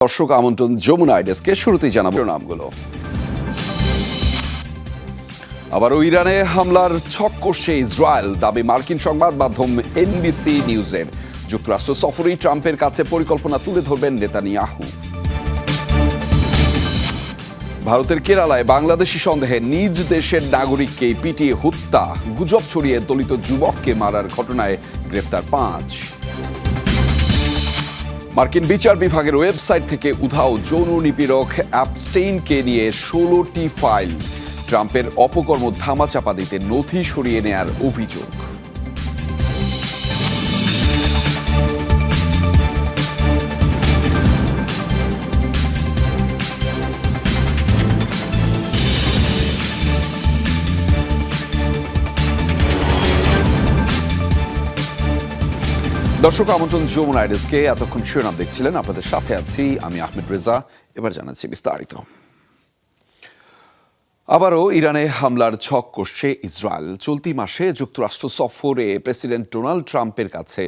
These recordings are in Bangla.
দর্শক আমন্ত্রণ যমুনা আইডেসকে শুরুতেই জানাবো নামগুলো। আবারও ইরানে হামলার ছক করছে ইসরায়েল, দাবি মার্কিন সংবাদ মাধ্যম এনবিসি নিউজের। যুক্তরাষ্ট্র সফরেই ট্রাম্পের কাছে পরিকল্পনা তুলে ধরবেন নেতানিয়াহু। ভারতের কেরালায় বাংলাদেশি সন্দেহে নিজ দেশের নাগরিককে পিটিয়ে হত্যা, গুজব ছড়িয়ে দলিত যুবককে মারার ঘটনায় গ্রেফতার 5। মার্কিন বিচার বিভাগের ওয়েবসাইট থেকে উধাও যৌন নিপীড়ক অ্যাপস্টেইনকে নিয়ে 16টি ফাইল। ট্রাম্পের অপকর্ম ধামাচাপা দিতে নথি সরিয়ে নেয়ার অভিযোগ। দর্শক আমন্ত্রণ যমুনা আইডেসকে। এতক্ষণ শিরোনাম দেখছিলেন, আপনাদের সাথে আছি আমি আহমেদ রেজা। এবার জানাচ্ছি বিস্তারিত। আবারও ইরানে হামলার ছক করছে ইসরায়েল। চলতি মাসে যুক্তরাষ্ট্র সফরে প্রেসিডেন্ট ডোনাল্ড ট্রাম্পের কাছে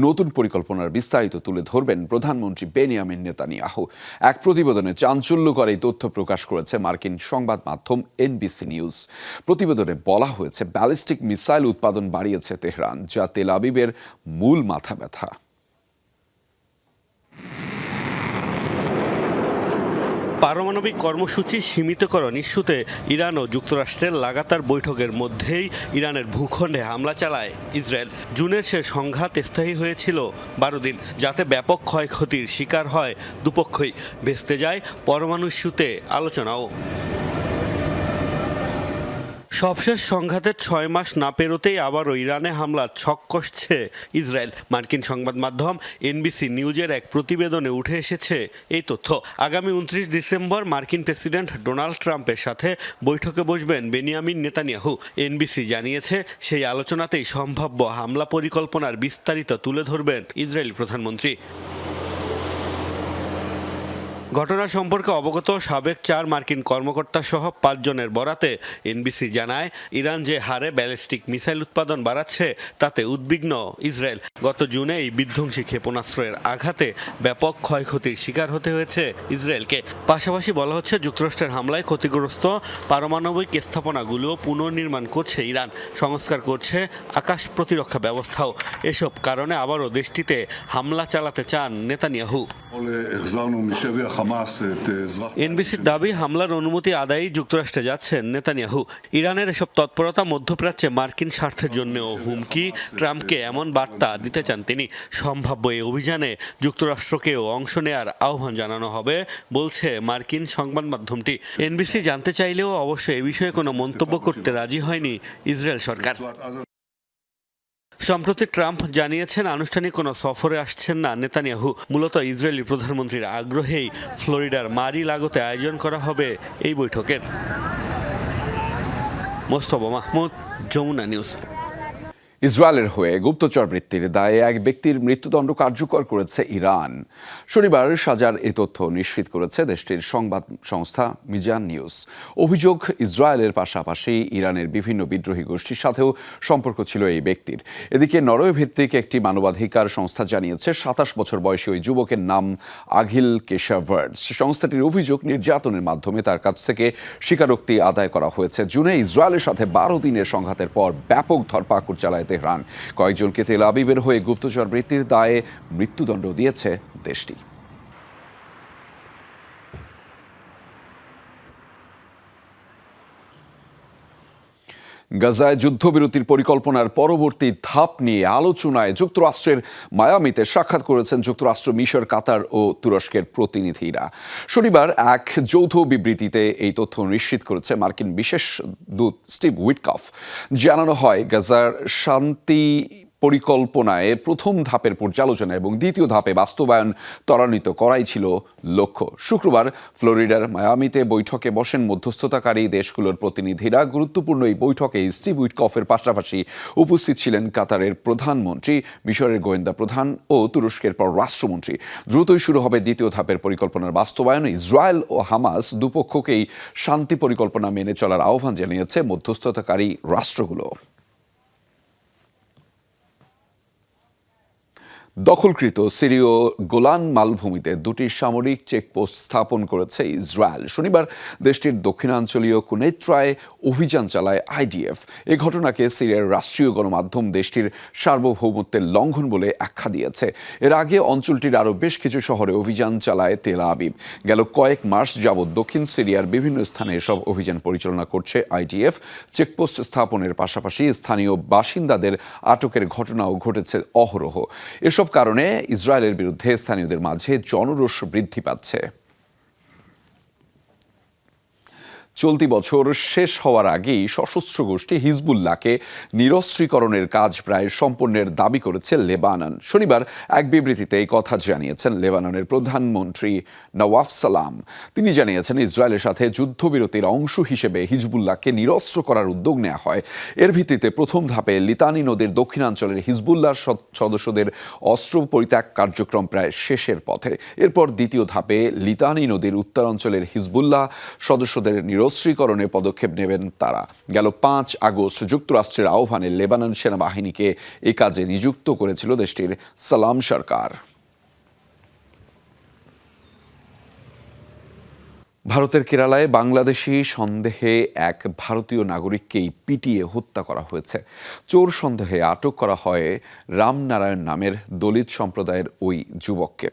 নতুন পরিকল্পনার বিস্তারিত তুলে ধরবেন প্রধানমন্ত্রী বেনিয়ামিন নেতানিয়াহু। এক প্রতিবেদনে চাঞ্চল্যকর এই তথ্য প্রকাশ করেছে মার্কিন সংবাদ মাধ্যম এনবিসি নিউজ। প্রতিবেদনে বলা হয়েছে, ব্যালিস্টিক মিসাইল উৎপাদন বাড়িয়েছে তেহরান, যা তেল আবিবের মূল মাথা ব্যথা। পারমাণবিক কর্মসূচি সীমিতকরণ ইস্যুতে ইরান ও যুক্তরাষ্ট্রের লাগাতার বৈঠকের মধ্যেই ইরানের ভূখণ্ডে হামলা চালায় ইসরায়েল। জুনের সে সংঘাত স্থায়ী হয়েছিল 12 দিন, যাতে ব্যাপক ক্ষয়ক্ষতির শিকার হয় দুপক্ষই। ভেস্তে যায় পরমাণু ইস্যুতে আলোচনাও। সবশেষ সংঘাতের 6 মাস না পেরোতেই আবারও ইরানে হামলার ছক কষছে ইসরায়েল। মার্কিন সংবাদ মাধ্যম এনবিসি নিউজের এক প্রতিবেদনে উঠে এসেছে এই তথ্য। আগামী 29 ডিসেম্বর মার্কিন প্রেসিডেন্ট ডোনাল্ড ট্রাম্পের সাথে বৈঠকে বসবেন বেনিয়ামিন নেতানিয়াহু। এনবিসি জানিয়েছে, সেই আলোচনাতেই সম্ভাব্য হামলা পরিকল্পনার বিস্তারিত তুলে ধরবেন ইসরায়েলি প্রধানমন্ত্রী। ঘটনা সম্পর্কে অবগত সাবেক 4 মার্কিন কর্মকর্তা সহ 5 জনের বরাতে এনবিসি জানায়, ইরান যে হারে ব্যালিস্টিক মিসাইল উৎপাদন বাড়াচ্ছে তাতে উদ্বিগ্ন ইসরায়েল। গত জুনে এই বিধ্বংসী ক্ষেপণাস্ত্রের আঘাতে ব্যাপক ক্ষয়ক্ষতির শিকার হতে হয়েছে ইসরায়েলকে। পাশাপাশি বলা হচ্ছে, যুক্তরাষ্ট্রের হামলায় ক্ষতিগ্রস্ত পারমাণবিক স্থাপনাগুলো পুনর্নির্মাণ করছে ইরান, সংস্কার করছে আকাশ প্রতিরক্ষা ব্যবস্থাও। এসব কারণে আবারও দেশটিতে হামলা চালাতে চান নেতানিয়াহু। এনবিসির দাবি, হামলার অনুমতি আদায়ে যুক্তরাষ্ট্রে যাচ্ছেন নেতানিয়াহু। ইরানের এসব তৎপরতা মধ্যপ্রাচ্যে মার্কিন স্বার্থের জন্যও হুমকি। ট্রাম্পকে এমন বার্তা দিতে চান তিনি। সম্ভাব্য এই অভিযানে যুক্তরাষ্ট্রকেও অংশ নেয়ার আহ্বান জানানো হবে বলছে মার্কিন সংবাদ মাধ্যমটি। এনবিসি জানতে চাইলেও অবশ্য এ বিষয়ে কোনো মন্তব্য করতে রাজি হয়নি ইসরায়েল সরকার। সম্প্রতি ট্রাম্প জানিয়েছেন, আনুষ্ঠানিক কোনো সফরে আসছেন না নেতানিয়াহু। মূলত ইসরায়েলি প্রধানমন্ত্রীর আগ্রহেই ফ্লোরিডার মারি লাগোতে আয়োজন করা হবে এই বৈঠকের। মোস্তফা মাহমুদ, যমুনা নিউজ। ইসরায়েলের হয়ে গুপ্তচর বৃত্তির দায়ে এক ব্যক্তির মৃত্যুদণ্ড কার্যকর করেছে ইরান। শনিবার সাজার এই তথ্য নিশ্চিত করেছে দেশটির সংবাদ সংস্থা মিজান নিউজ। অভিযোগ, ইসরায়েলের পাশাপাশি ইরানের বিভিন্ন বিদ্রোহী গোষ্ঠীর সাথেও সম্পর্ক ছিল এই ব্যক্তির। এদিকে নরওয়ে ভিত্তিক একটি মানবাধিকার সংস্থা জানিয়েছে, 27 বছর বয়সী ওই যুবকের নাম আঘিল কেশাভার্ডস। সংস্থাটির অভিযোগ, নির্যাতনের মাধ্যমে তার কাছ থেকে স্বীকারোক্তি আদায় করা হয়েছে। জুনে ইসরায়েলের সাথে 12 দিনের সংঘাতের পর ব্যাপক ধরপাকড় চালায় তেহরান। কয়েকজনকে তেল আবিবের হয়ে গুপ্তচর বৃত্তির দায়ে মৃত্যুদণ্ড দিয়েছে দেশটি। গাজায় যুদ্ধবিরতির পরিকল্পনার পরবর্তী ধাপ নিয়ে আলোচনায় যুক্তরাষ্ট্রের মায়ামিতে সাক্ষাৎ করেছেন যুক্তরাষ্ট্র, মিশর, কাতার ও তুরস্কের প্রতিনিধিরা। শনিবার এক যৌথ বিবৃতিতে এই তথ্য নিশ্চিত করেছে মার্কিন বিশেষ দূত স্টিভ উইটকফ। জানানো হয়, গাজার শান্তি পরিকল্পনায় প্রথম ধাপের পর্যালোচনা এবং দ্বিতীয় ধাপে বাস্তবায়ন ত্বরান্বিত করাই ছিল লক্ষ্য। শুক্রবার ফ্লোরিডার মায়ামিতে বৈঠকে বসেন মধ্যস্থতাকারী দেশগুলোর প্রতিনিধিরা। গুরুত্বপূর্ণ এই বৈঠকে স্টিভ উইটকফের পাশাপাশি উপস্থিত ছিলেন কাতারের প্রধানমন্ত্রী, মিশরের গোয়েন্দা প্রধান ও তুরস্কের পররাষ্ট্রমন্ত্রী। দ্রুতই শুরু হবে দ্বিতীয় ধাপের পরিকল্পনার বাস্তবায়ন। ইসরায়েল ও হামাস দুপক্ষকেই শান্তি পরিকল্পনা মেনে চলার আহ্বান জানিয়েছে মধ্যস্থতাকারী রাষ্ট্রগুলো। দখলকৃত সিরীয় গোলান মালভূমিতে দুটি সামরিক চেকপোস্ট স্থাপন করেছে ইসরায়েল। শনিবার দেশটির দক্ষিণাঞ্চলীয় কুনেত্রায় অভিযান চালায় আইডিএফ। এ ঘটনাকে সিরিয়ার রাষ্ট্রীয় গণমাধ্যম দেশটির সার্বভৌমত্বের লঙ্ঘন বলে আখ্যা দিয়েছে। এর আগে অঞ্চলটির আরও বেশ কিছু শহরে অভিযান চালায় তেল আবিব। গেল কয়েক মাস যাবৎ দক্ষিণ সিরিয়ার বিভিন্ন স্থানে এসব অভিযান পরিচালনা করছে আইডিএফ। চেকপোস্ট স্থাপনের পাশাপাশি স্থানীয় বাসিন্দাদের আটকের ঘটনাও ঘটেছে অহরহ। এসব কারণে ইসরায়েলের বিরুদ্ধে স্থানীয়দের মাঝে জনরোষ বৃদ্ধি পাচ্ছে। চলতি বছর শেষ হওয়ার আগেই সশস্ত্র গোষ্ঠী হিজবুল্লাহকে নিরস্ত্রীকরণের কাজ প্রায় সম্পন্নের দাবি করেছে লেবানন। শনিবার এক বিবৃতিতে এই কথা জানিয়েছেন লেবাননের প্রধানমন্ত্রী নওয়াফ সালাম। তিনি জানিয়েছেন, ইসরায়েলের সাথে যুদ্ধবিরতির অংশ হিসেবে হিজবুল্লাহকে নিরস্ত্র করার উদ্যোগ নেওয়া হয়। এর ভিত্তিতে প্রথম ধাপে লিতানি নদীর দক্ষিণাঞ্চলের হিজবুল্লাহ সদস্যদের অস্ত্র পরিত্যাগ কার্যক্রম প্রায় শেষের পথে। এরপর দ্বিতীয় ধাপে লিতানি নদীর উত্তরাঞ্চলের হিজবুল্লাহ সদস্যদের নিরস্ত্রীকরণে পদক্ষেপ নেবেন তারা। গেল 5 আগস্ট যুক্তরাষ্ট্রের আহ্বানে লেবানন সেনাবাহিনীকে এই কাজে নিযুক্ত করেছিল দেশটির সালাম সরকার। ভারতের কেরালায় বাংলাদেশি সন্দেহে এক ভারতীয় নাগরিককেই পিটিয়ে হত্যা করা হয়েছে। চোর সন্দেহে আটক করা হয় রামনারায়ণ নামের দলিত সম্প্রদায়ের ওই যুবককে।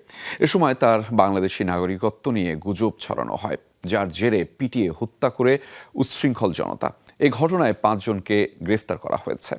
এ সময় তার বাংলাদেশি নাগরিকত্ব নিয়ে গুজব ছড়ানো হয়, যার জেরে পিটিয়ে হত্যা করে উচ্ছৃঙ্খল জনতা। এই ঘটনায় 5 জনকে গ্রেফতার করা হয়েছে।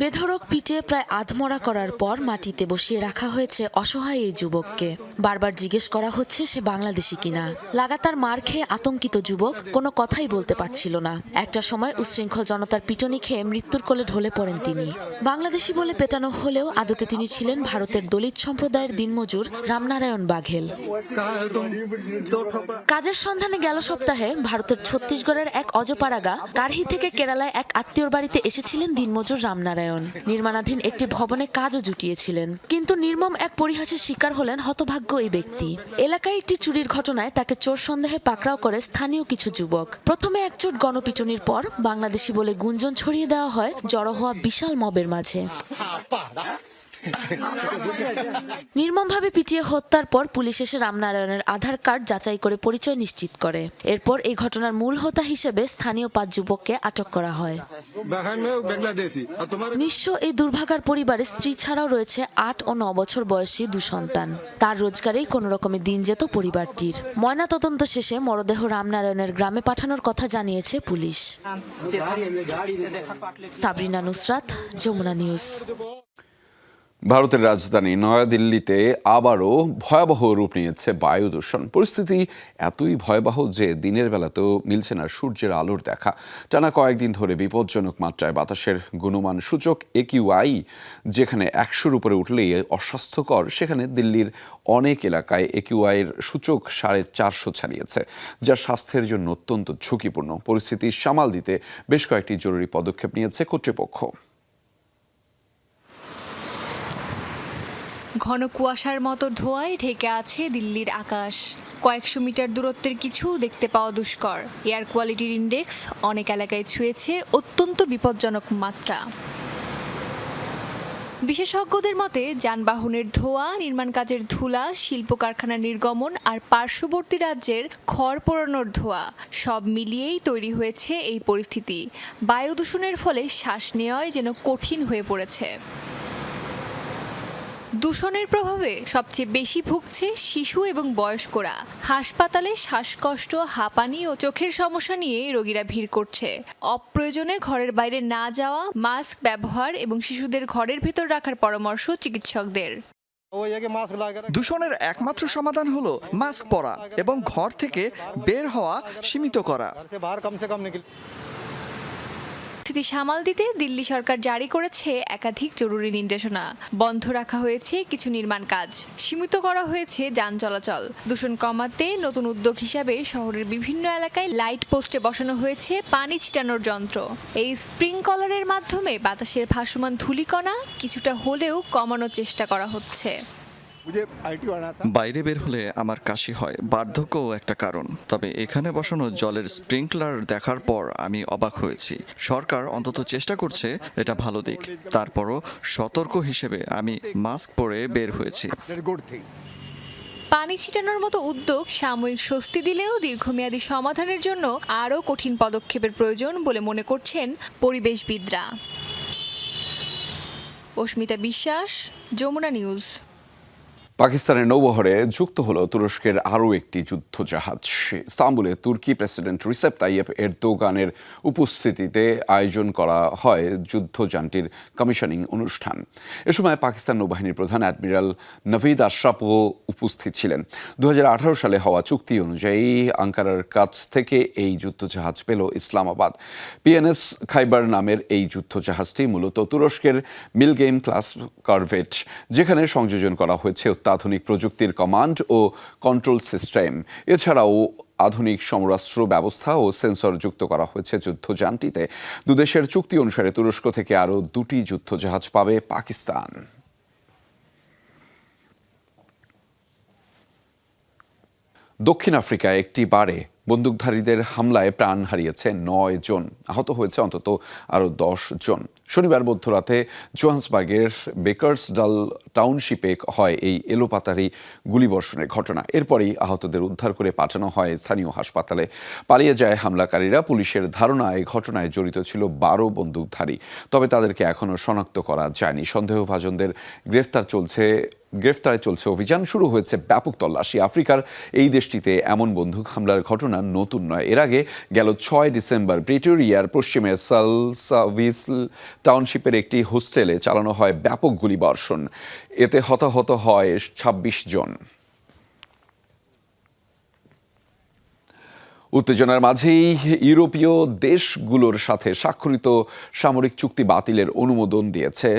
বেধড়ক পিটিয়ে প্রায় আধমরা করার পর মাটিতে বসিয়ে রাখা হয়েছে অসহায় এই যুবককে। বারবার জিজ্ঞেস করা হচ্ছে সে বাংলাদেশি কিনা। লাগাতার মার খেয়ে আতঙ্কিত যুবক কোনো কথাই বলতে পারছিল না। একটা সময় উচ্ছৃঙ্খল জনতার পিটুনি খেয়ে মৃত্যুর কোলে ঢলে পড়েন তিনি। বাংলাদেশি বলে পেটানো হলেও আদতে তিনি ছিলেন ভারতের দলিত সম্প্রদায়ের দিনমজুর রামনারায়ণ বাঘেল। কাজের সন্ধানে গেল সপ্তাহে ভারতের ছত্তিশগড়ের এক অজপাড়াগা কারহি থেকে কেরালায় এক আত্মীয়র বাড়িতে এসেছিলেন দিনমজুর রামনারায়ণ। নির্মাণাধীন একটি ভবনে কাজও জুটিয়েছিলেন, কিন্তু নির্মম এক পরিহাসের শিকার হলেন হতভাগ্য এই ব্যক্তি। এলাকায় একটি চুরির ঘটনায় তাকে চোর সন্দেহে পাকড়াও করে স্থানীয় কিছু যুবক। প্রথমে একচোট গণপিটুনির পর বাংলাদেশি বলে গুঞ্জন ছড়িয়ে দেওয়া হয় জড়ো হওয়া বিশাল মবের মাঝে। নির্মমভাবে পিটিয়ে হত্যার পর পুলিশ এসে রামনারায়ণের আধার কার্ড যাচাই করে পরিচয় নিশ্চিত করে। এরপর এই ঘটনার মূল হোতা হিসেবে স্থানীয় 5 যুবককে আটক করা হয়। নিঃস্ব এই দুর্ভাগার পরিবারে স্ত্রী ছাড়াও রয়েছে 8 ও 9 বছর বয়সী 2 সন্তান। তার রোজগারেই কোনো রকমে দিন যেত পরিবারটির। ময়নাতদন্ত শেষে মরদেহ রামনারায়ণের গ্রামে পাঠানোর কথা জানিয়েছে পুলিশ। সাবরিনা নুসরাত, যমুনা নিউজ। ভারতের রাজধানী নয়াদিল্লিতে আবারও ভয়াবহ রূপ নিয়েছে বায়ু দূষণ। পরিস্থিতি এতই ভয়াবহ যে দিনের বেলাতেও মিলছে না সূর্যের আলোর দেখা। টানা কয়েকদিন ধরে বিপজ্জনক মাত্রায় বাতাসের গুণমান সূচক AQI যেখানে 100-র উপরে উঠলেই অস্বাস্থ্যকর, সেখানে দিল্লির অনেক এলাকায় AQI-এর সূচক 450 ছাড়িয়েছে, যা স্বাস্থ্যের জন্য অত্যন্ত ঝুঁকিপূর্ণ। পরিস্থিতি সামাল দিতে বেশ কয়েকটি জরুরি পদক্ষেপ নিয়েছে কর্তৃপক্ষ। ঘন কুয়াশার মতো ধোঁয়ায় ঢেকে আছে দিল্লির আকাশ। কয়েকশো মিটার দূরত্বের কিছু দেখতে পাওয়া দুষ্কর। এয়ার কোয়ালিটির ইন্ডেক্স অনেক এলাকায় ছুঁয়েছে অত্যন্ত বিপজ্জনক মাত্রা। বিশেষজ্ঞদের মতে যানবাহনের ধোঁয়া, নির্মাণ কাজের ধুলা, শিল্প কারখানার নির্গমন আর পার্শ্ববর্তী রাজ্যের খড় পোড়ানোর ধোঁয়া সব মিলিয়েই তৈরি হয়েছে এই পরিস্থিতি। বায়ু দূষণের ফলে শ্বাস নেওয়াই যেন কঠিন হয়ে পড়েছে। দূষণের প্রভাবে সবচেয়ে বেশি ভুগছে শিশু এবং বয়স্করা। হাসপাতালে শ্বাসকষ্ট, হাঁপানি ও চোখের সমস্যা নিয়ে রোগীরা ভিড় করছে। অপ্রয়োজনে ঘরের বাইরে না যাওয়া, মাস্ক ব্যবহার এবং শিশুদের ঘরের ভেতর রাখার পরামর্শ চিকিৎসকদের। দূষণের একমাত্র সমাধান হলো মাস্ক পরা এবং ঘর থেকে বের হওয়া সীমিত করা। পরিস্থিতি সামাল দিতে দিল্লি সরকার জারি করেছে একাধিক জরুরি নির্দেশনা। বন্ধ রাখা হয়েছে কিছু নির্মাণ কাজ, সীমিত করা হয়েছে যান চলাচল। দূষণ কমাতে নতুন উদ্যোগ হিসাবে শহরের বিভিন্ন এলাকায় লাইট পোস্টে বসানো হয়েছে পানি ছিটানোর যন্ত্র। এই স্প্রিংকলারের মাধ্যমে বাতাসের ভাসমান ধূলিকণা কিছুটা হলেও কমানোর চেষ্টা করা হচ্ছে। বাইরে বের হলে আমার কাশি হয়, বার্ধক্যও একটা কারণ। তবে এখানে বসানো জলের স্প্রিংকলার দেখার পর আমি অবাক হয়েছি। সরকার অন্তত চেষ্টা করছে, এটা ভালো দিক। তারপরও সতর্ক হিসেবে আমি মাস্ক পরে বের হয়েছি। পানি ছিটানোর মতো উদ্যোগ সাময়িক স্বস্তি দিলেও দীর্ঘমেয়াদী সমাধানের জন্য আরও কঠিন পদক্ষেপের প্রয়োজন বলে মনে করছেন পরিবেশবিদরা। অস্মিতা বিশ্বাস, যমুনা নিউজ। পাকিস্তানের নৌবহরে যুক্ত হলো তুরস্কের আরও একটি যুদ্ধজাহাজ। ইস্তাম্বুলে তুর্কি প্রেসিডেন্ট রিসেপ তাইয়েপ এরদোগানের উপস্থিতিতে আয়োজন করা হয় যুদ্ধযানটির কমিশনিং অনুষ্ঠান। এ সময় পাকিস্তান নৌবাহিনীর প্রধান অ্যাডমিরাল নভীদ আশরাফও উপস্থিত ছিলেন। 2018 সালে হওয়া চুক্তি অনুযায়ী আঙ্কারার কাছ থেকে এই যুদ্ধজাহাজ পেল ইসলামাবাদ। পিএনএস খাইবার নামের এই যুদ্ধজাহাজটি মূলত তুরস্কের মিলগেম ক্লাস করভেট, যেখানে সংযোজন করা হয়েছে অত্যাধুনিক প্রযুক্তির কমান্ড ও কন্ট্রোল সিস্টেম। এছাড়াও আধুনিক সমরাস্ত্র ব্যবস্থা ও সেন্সর যুক্ত করা হয়েছে যুদ্ধযানটিতে। দুদেশের চুক্তি অনুসারে তুরস্ক থেকে আরও 2টি যুদ্ধজাহাজ পাবে পাকিস্তান। দক্ষিণ আফ্রিকায় একটি বারে বন্দুকধারীদের হামলায় প্রাণ হারিয়েছে 9 জন, আহত হয়েছে অন্তত আরও 10 জন। শনিবার মধ্যরাতে জোহান্সবার্গের বেকার্সডাল টাউনশিপে হয় এই এলোপাতাড়ি গুলিবর্ষণের ঘটনা। এরপরই আহতদের উদ্ধার করে পাঠানো হয় স্থানীয় হাসপাতালে। পালিয়ে যায় হামলাকারীরা। পুলিশের ধারণা এই ঘটনায় জড়িত ছিল 12 বন্দুকধারী, তবে তাদেরকে এখনও শনাক্ত করা যায়নি। সন্দেহভাজনদের গ্রেফতারে চলছে অভিযান। শুরু হয়েছে ব্যাপক তল্লাশি। আফ্রিকার এই দেশটিতে এমন বন্দুক হামলার ঘটনা নতুন নয়। এর আগে গেল 6 ডিসেম্বর প্রিটোরিয়ার পশ্চিমে সালসাভিস টাউনশিপের একটি হোস্টেলে চালানো হয় ব্যাপক গুলিবর্ষণ। এতে হতাহত হয় 26 জন। উত্তেজনার মাঝেই ইউরোপীয় দেশগুলোর সাথে স্বাক্ষরিত সামরিক চুক্তি বাতিলের অনুমোদন দিয়েছে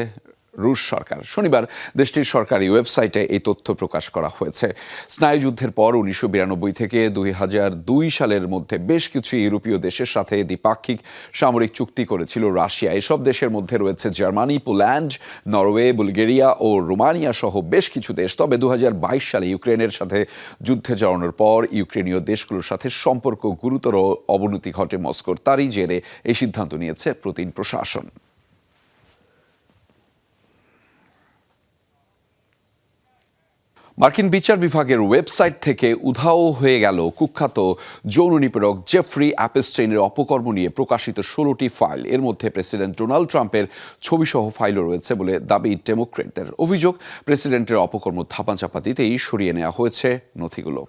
রুশ সরকার। শনিবার দেশটির সরকারি ওয়েবসাইটে এই তথ্য প্রকাশ করা হয়েছে। স্নায়ুযুদ্ধের পর 1992 থেকে 2002 সালের মধ্যে বেশ কিছু ইউরোপীয় দেশের সাথে দ্বিপাক্ষিক সামরিক চুক্তি করেছিল রাশিয়া। এসব দেশের মধ্যে রয়েছে জার্মানি, পোল্যান্ড, নরওয়ে, বুলগেরিয়া ও রোমানিয়া সহ বেশ কিছু দেশ। তবে 2022 সালে ইউক্রেনের সাথে যুদ্ধে জড়ানোর পর ইউক্রেনীয় দেশগুলোর সাথে সম্পর্ক গুরুতর অবনতি ঘটে মস্কোর। তারই জেরে এই সিদ্ধান্ত নিয়েছে পুতিন প্রশাসন। মার্কিন বিচার বিভাগের ওয়েবসাইট থেকে উধাও হয়ে গেল কুখ্যাত যৌন নিপীড়ক জেফ্রি অ্যাপস্টেইনের অপকর্ম নিয়ে প্রকাশিত 16টি ফাইল। এর মধ্যে প্রেসিডেন্ট ডোনাল্ড ট্রাম্পের ছবিসহ ফাইলও রয়েছে বলে দাবি ডেমোক্র্যাটদের। অভিযোগ, প্রেসিডেন্টের অপকর্ম ধাপাচাপা দিতেই সরিয়ে নেওয়া হয়েছে নথিগুলো।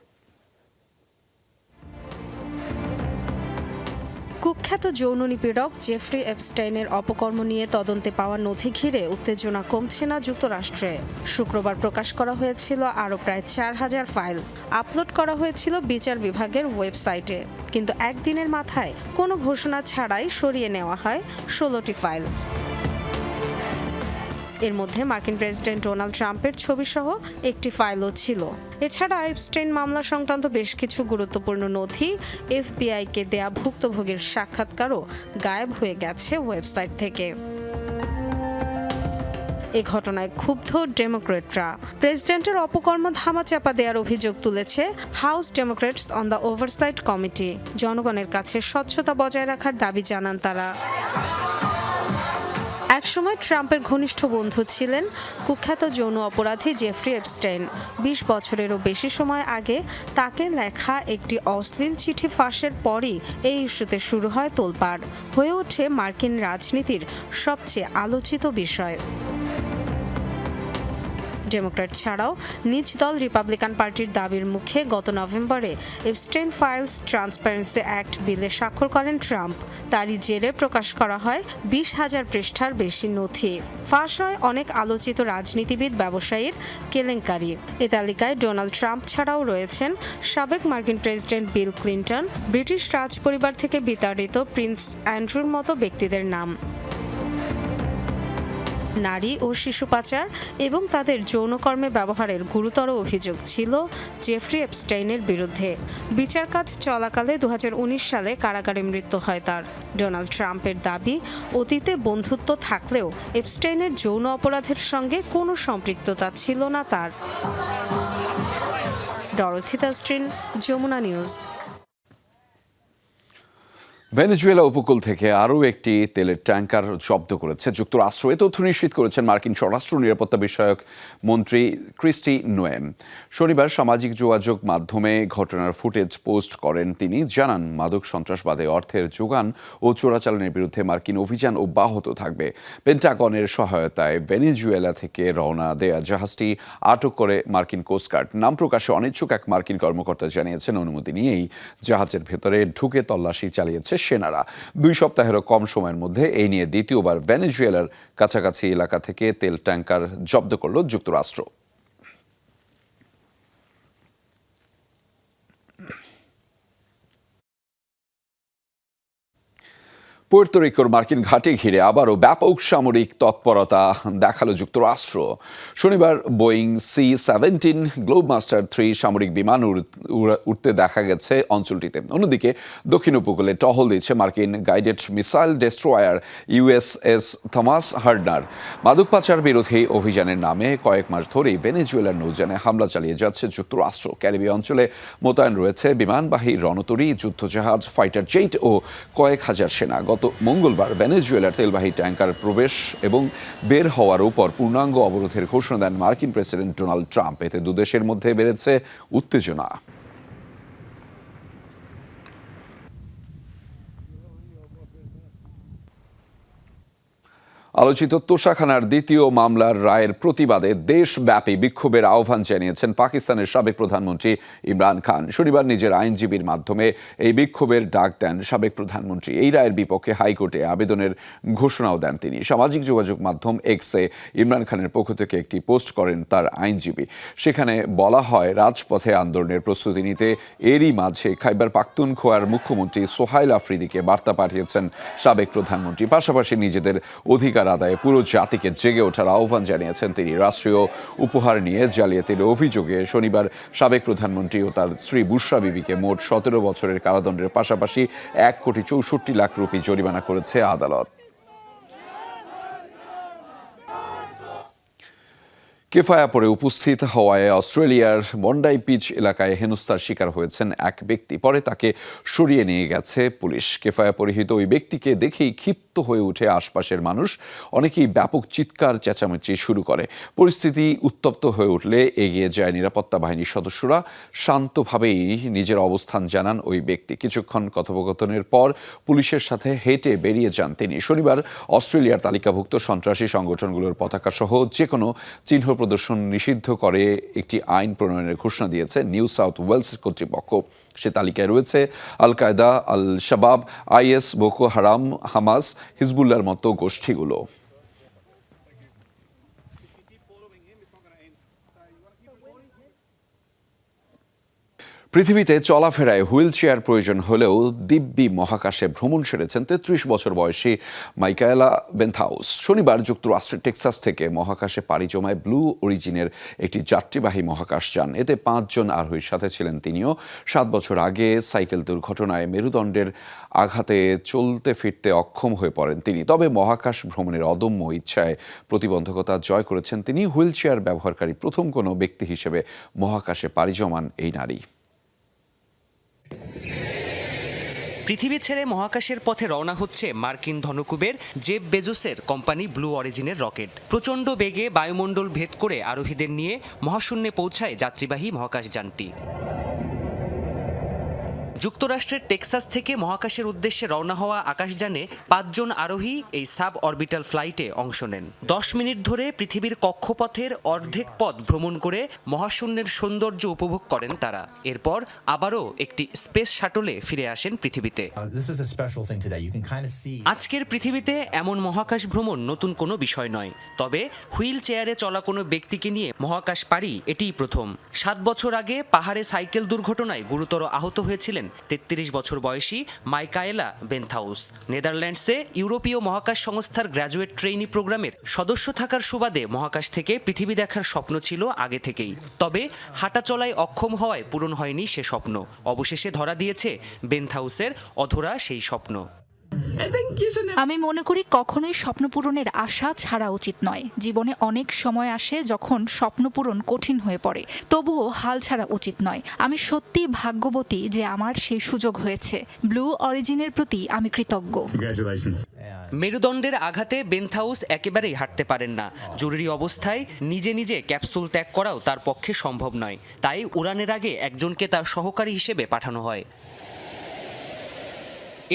কুখ্যাত যৌন নিপীড়ক জেফ্রি এপস্টাইনের অপকর্ম নিয়ে তদন্তে পাওয়া নথি ঘিরে উত্তেজনা কমছে না যুক্তরাষ্ট্রে। শুক্রবার প্রকাশ করা হয়েছিল আরও প্রায় 4000 ফাইল। আপলোড করা হয়েছিল বিচার বিভাগের ওয়েবসাইটে, কিন্তু একদিনের মাথায় কোনো ঘোষণা ছাড়াই সরিয়ে নেওয়া হয় 16টি ফাইল। এর মধ্যে মার্কিন প্রেসিডেন্ট ডোনাল্ড ট্রাম্পের ছবিসহ একটি ফাইলও ছিল। এছাড়া এপস্টাইন মামলা সংক্রান্ত বেশ কিছু গুরুত্বপূর্ণ নথি, এফবিআইকে দেয়া ভুক্তভোগীর সাক্ষাৎকারও গায়েব হয়ে গেছে ওয়েবসাইট থেকে। এ ঘটনায় ক্ষুব্ধ ডেমোক্র্যাটরা। প্রেসিডেন্টের অপকর্ম ধামাচাপা দেওয়ার অভিযোগ তুলেছে house Democrats on the oversight committee. জনগণের কাছে স্বচ্ছতা বজায় রাখার দাবি জানান তারা। একসময় ট্রাম্পের ঘনিষ্ঠ বন্ধু ছিলেন কুখ্যাত যৌন অপরাধী জেফ্রি এপস্টাইন। 20 বছরেরও বেশি সময় আগে তাকে লেখা একটি অশ্লীল চিঠি ফাঁসের পরই এই ইস্যুতে শুরু হয় তোলপাড়। হয়ে ওঠে মার্কিন রাজনীতির সবচেয়ে আলোচিত বিষয়। ডেমোক্র্যাট ছাড়াও নিজ দল রিপাবলিকান পার্টির দাবির মুখে গত নভেম্বরে এপস্টাইন ফাইলস ট্রান্সপারেন্সি অ্যাক্ট বিলে স্বাক্ষর করেন ট্রাম্প। তারই জেরে প্রকাশ করা হয় 20,000 পৃষ্ঠার বেশি নথি। ফাঁস হয় অনেক আলোচিত রাজনীতিবিদ, ব্যবসায়ীর কেলেঙ্কারি। এ তালিকায় ডোনাল্ড ট্রাম্প ছাড়াও রয়েছেন সাবেক মার্কিন প্রেসিডেন্ট বিল ক্লিন্টন, ব্রিটিশ রাজপরিবার থেকে বিতাড়িত প্রিন্স অ্যান্ড্রুর মতো ব্যক্তিদের নাম। নারী ও শিশু পাচার এবং তাদের যৌনকর্মে ব্যবহারের গুরুতর অভিযোগ ছিল জেফ্রি এপস্টাইনের বিরুদ্ধে। বিচার কাজ চলাকালে 2019 সালে কারাগারে মৃত্যু হয় তার। ডোনাল্ড ট্রাম্পের দাবি, অতীতে বন্ধুত্ব থাকলেও এপস্টাইনের যৌন অপরাধের সঙ্গে কোনো সম্পৃক্ততা ছিল না তার। ডরোথি তাস্ট্রিন, যমুনা নিউজ। ভেনেজুয়েলা উপকূল থেকে আরও একটি তেলের ট্যাঙ্কার জব্দ করেছে যুক্তরাষ্ট্র। এ তথ্য নিশ্চিত করেছেন মার্কিন স্বরাষ্ট্র নিরাপত্তা বিষয়ক মন্ত্রী ক্রিস্টি নোয়েম। শনিবার সামাজিক যোগাযোগ মাধ্যমে ঘটনার ফুটেজ পোস্ট করেন তিনি। জানান, মাদক সন্ত্রাসবাদে অর্থের যোগান ও চোরাচালানের বিরুদ্ধে মার্কিন অভিযান অব্যাহত থাকবে। পেন্টাগনের সহায়তায় ভেনেজুয়েলা থেকে রওনা দেয়া জাহাজটি আটক করে মার্কিন কোস্টগার্ড। নাম প্রকাশে অনিচ্ছুক এক মার্কিন কর্মকর্তা জানিয়েছেন, অনুমতি নিয়েই জাহাজের ভেতরে ঢুকে তল্লাশি চালিয়েছে সেনারা। 2 সপ্তাহেরও কম সময়ের মধ্যে এই নিয়ে দ্বিতীয়বার ভেনেজুয়েলার কাছাকাছি এলাকা থেকে তেল ট্যাঙ্কার জব্দ করল যুক্তরাষ্ট্র। পুয়ের্তো রিকোর মার্কিন ঘাঁটি ঘিরে আবারও ব্যাপক সামরিক তৎপরতা দেখালো যুক্তরাষ্ট্র। শনিবার বোয়িং C-17 গ্লোবমাস্টার 3 সামরিক বিমান উঠতে দেখা গেছে অঞ্চলটিতে। অন্যদিকে দক্ষিণ উপকূলে টহল দিচ্ছে মার্কিন guided missile destroyer USS Thomas hardener. মাদক পাচার বিরোধী অভিযানের নামে কয়েক মাস ধরেই ভেনেজুয়েলার নৌযানে হামলা চালিয়ে যাচ্ছে যুক্তরাষ্ট্র। ক্যারিবীয় অঞ্চলে মোতায়েন রয়েছে বিমানবাহী রণতরী, যুদ্ধজাহাজ, ফাইটার জেট ও কয়েক হাজার সেনা। গত মঙ্গলবার ভেনেজুয়েলার তেলবাহী ট্যাঙ্কার প্রবেশ এবং বের হওয়ার উপর পূর্ণাঙ্গ অবরোধের ঘোষণা দেন মার্কিন প্রেসিডেন্ট ডোনাল্ড ট্রাম্প। এতে দুদেশের মধ্যে বেড়েছে উত্তেজনা। আলোচিত তোষাখানার দ্বিতীয় মামলার রায়ের প্রতিবাদে দেশব্যাপী বিক্ষোভের আহ্বান জানিয়েছেন পাকিস্তানের সাবেক প্রধানমন্ত্রী ইমরান খান। শনিবার নিজের আইনজীবীর মাধ্যমে এই বিক্ষোভের ডাক দেন সাবেক প্রধানমন্ত্রী। এই রায়ের বিপক্ষে হাইকোর্টে আবেদনের ঘোষণাও দেন তিনি। সামাজিক যোগাযোগ মাধ্যম এক্সে ইমরান খানের পক্ষ থেকে একটি পোস্ট করেন তার আইনজীবী। সেখানে বলা হয়, রাজপথে আন্দোলনের প্রস্তুতি নিতে এরই মাঝে খাইবার পাখতুনখোয়ার মুখ্যমন্ত্রী সোহাইল আফ্রিদিকে বার্তা পাঠিয়েছেন সাবেক প্রধানমন্ত্রী। পাশাপাশি নিজেদের অধিকার আদায়ে পুরো জাতিকে জেগে ওঠার আহ্বান জানিয়েছেন তিনি। রাষ্ট্রীয় উপহার নিয়ে জালিয়াতির অভিযোগে শনিবার সাবেক প্রধানমন্ত্রী ও তার স্ত্রী বুশরা বিবিকে মোট 17 বছরের কারাদণ্ডের পাশাপাশি 1,64,00,000 রুপি জরিমানা করেছে আদালত। কেফায়া পরে উপস্থিত হওয়ায় অস্ট্রেলিয়ার বন্ডাই পিচ এলাকায় হেনস্থার শিকার হয়েছেন এক ব্যক্তি। পরে তাকে সরিয়ে নিয়ে গেছে পুলিশ। কেফায়া পরিহিত ওই ব্যক্তিকে দেখেই ক্ষিপ্ত হয়ে উঠে আশপাশের মানুষ। অনেকেই ব্যাপক চিৎকার চেঁচামেচি শুরু করে। পরিস্থিতি উত্তপ্ত হয়ে উঠলে এগিয়ে যায় নিরাপত্তা বাহিনীর সদস্যরা। শান্তভাবেই নিজের অবস্থান জানান ওই ব্যক্তি। কিছুক্ষণ কথোপকথনের পর পুলিশের সাথে হেঁটে বেরিয়ে যান তিনি। শনিবার অস্ট্রেলিয়ার তালিকাভুক্ত সন্ত্রাসী সংগঠনগুলোর পতাকা সহ যে কোনো চিহ্ন প্রদর্শন নিষিদ্ধ করে একটি আইন প্রণয়নের ঘোষণা দিয়েছে নিউ সাউথ ওয়েলস কর্তৃপক্ষ। সে তালিকায় রয়েছে আল কায়দা, আল শাবাব, IS, বোকো হারাম, হামাস, হিজবুল্লাহর মতো গোষ্ঠীগুলো। পৃথিবীতে চলাফেরায় হুইল চেয়ার প্রয়োজন হলেও দিব্যি মহাকাশে ভ্রমণ সেরেছেন 33 বছর বয়সী মাইকায়েলা বেনথাউস। শনিবার যুক্তরাষ্ট্রের টেক্সাস থেকে মহাকাশে পাড়ি জমায় ব্লু অরিজিনের একটি যাত্রীবাহী মহাকাশযান। এতে 5 জন আরোহীর সাথে ছিলেন তিনিও। 7 বছর আগে সাইকেল দুর্ঘটনায় মেরুদণ্ডের আঘাতে চলতে ফিরতে অক্ষম হয়ে পড়েন তিনি। তবে মহাকাশ ভ্রমণের অদম্য ইচ্ছায় প্রতিবন্ধকতা জয় করেছেন তিনি। হুইল চেয়ার ব্যবহারকারী প্রথম কোনো ব্যক্তি হিসেবে মহাকাশে পাড়ি জমান এই নারী। পৃথিবী ছেড়ে মহাকাশের পথে রওনা হচ্ছে মার্কিন ধনকুবের জেফ বেজোসের কোম্পানি ব্লু অরিজিনের রকেট। প্রচণ্ড বেগে বায়ুমণ্ডল ভেদ করে আরোহীদের নিয়ে মহাশূন্যে পৌঁছায় যাত্রীবাহী মহাকাশযানটি। যুক্তরাষ্ট্রের টেক্সাস থেকে মহাকাশের উদ্দেশ্যে রওনা হওয়া আকাশযানে 5 জন আরোহী এই সাব অরবিটাল ফ্লাইটে অংশ নেন। 10 মিনিট ধরে পৃথিবীর কক্ষপথের অর্ধেক পথ ভ্রমণ করে মহাশূন্যের সৌন্দর্য উপভোগ করেন তারা। এরপর আবারও একটি স্পেস শাটলে ফিরে আসেন পৃথিবীতে। আজকের পৃথিবীতে এমন মহাকাশ ভ্রমণ নতুন কোনো বিষয় নয়। তবে হুইল চেয়ারে চলা কোনো ব্যক্তিকে নিয়ে মহাকাশ পাড়ি এটিই প্রথম। 7 বছর আগে পাহাড়ে সাইকেল দুর্ঘটনায় গুরুতর আহত হয়েছিলেন 33 বছর বয়সী মাইকায়েলা বেনথাউস। নেদারল্যান্ডসে ইউরোপীয় মহাকাশ সংস্থার গ্র্যাজুয়েট ট্রেইনি প্রোগ্রামের সদস্য থাকার সুবাদে মহাকাশ থেকে পৃথিবী দেখার স্বপ্ন ছিল আগে থেকেই। তবে হাঁটা চলায় অক্ষম হওয়ায় পূরণ হয়নি সে স্বপ্ন। অবশেষে ধরা দিয়েছে বেনথাউসের অধরা সেই স্বপ্ন। আমি মনে করি কখনোই স্বপ্ন পূরণের আশা ছাড়া উচিত নয়। জীবনে অনেক সময় আসে যখন স্বপ্ন পূরণ কঠিন হয়ে পড়ে, তবুও হাল ছাড়া উচিত নয়। আমি সত্যিই ভাগ্যবতী যে আমার সেই সুযোগ হয়েছে। ব্লু অরিজিনের প্রতি আমি কৃতজ্ঞ। মেরুদণ্ডের আঘাতে বেনথাউস একেবারেই হাঁটতে পারেন না। জরুরি অবস্থায় নিজে নিজে ক্যাপসুল ত্যাগ করাও তার পক্ষে সম্ভব নয়। তাই উড়ানের আগে একজনকে তার সহকারী হিসেবে পাঠানো হয়।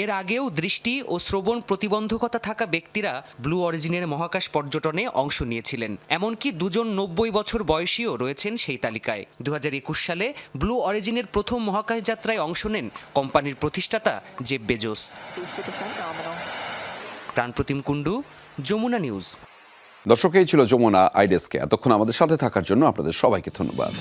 এর আগেও দৃষ্টি ও শ্রবণ প্রতিবন্ধকতা থাকা ব্যক্তিরা ব্লু অরিজিনের মহাকাশ পর্যটনে অংশ নিয়েছিলেন। এমনকি 2জন 90 বছর বয়সীও রয়েছেন সেই তালিকায়। 2021 সালে ব্লু অরিজিনের প্রথম মহাকাশ যাত্রায় অংশ নেন কোম্পানির প্রতিষ্ঠাতা Jeff Bezos. Pranpratim Kundu, Jamuna News. দর্শক, এই ছিল যমুনা আইডেস্কে। এতক্ষণ আমাদের সাথে থাকার জন্য আপনাদের সবাইকে ধন্যবাদ।